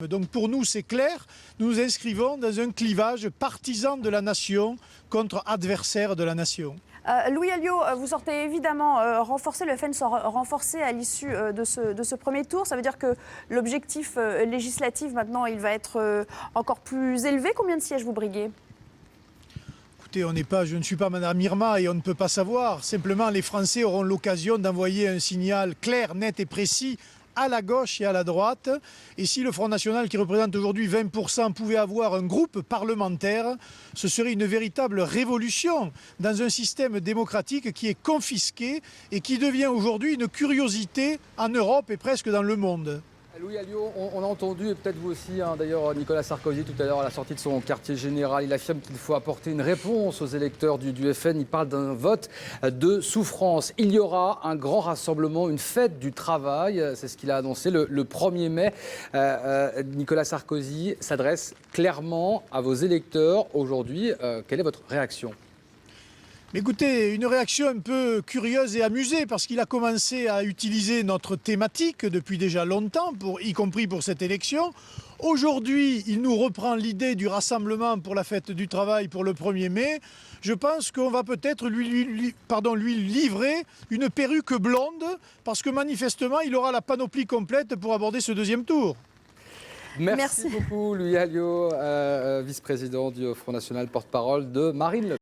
Donc pour nous, c'est clair, nous nous inscrivons dans un clivage partisan de la nation contre adversaire de la nation. Louis Alliot, vous sortez évidemment renforcé, le FN sort renforcé à l'issue de ce premier tour. Ça veut dire que l'objectif législatif, maintenant, il va être encore plus élevé. Combien de sièges vous briguez ? Écoutez, je ne suis pas Madame Irma et on ne peut pas savoir. Simplement, les Français auront l'occasion d'envoyer un signal clair, net et précis à la gauche et à la droite. Et si le Front National, qui représente aujourd'hui 20%, pouvait avoir un groupe parlementaire, ce serait une véritable révolution dans un système démocratique qui est confisqué et qui devient aujourd'hui une curiosité en Europe et presque dans le monde. Louis Alliot, on a entendu, et peut-être vous aussi, d'ailleurs Nicolas Sarkozy tout à l'heure à la sortie de son quartier général, il affirme qu'il faut apporter une réponse aux électeurs du FN. Il parle d'un vote de souffrance. Il y aura un grand rassemblement, une fête du travail, c'est ce qu'il a annoncé le 1er mai. Nicolas Sarkozy s'adresse clairement à vos électeurs aujourd'hui. Quelle est votre réaction ? Écoutez, une réaction un peu curieuse et amusée parce qu'il a commencé à utiliser notre thématique depuis déjà longtemps, y compris pour cette élection. Aujourd'hui, il nous reprend l'idée du rassemblement pour la fête du travail pour le 1er mai. Je pense qu'on va peut-être lui livrer une perruque blonde parce que manifestement, il aura la panoplie complète pour aborder ce deuxième tour. Merci beaucoup Louis Alliot, vice-président du Front National, porte-parole de Marine Le Pen.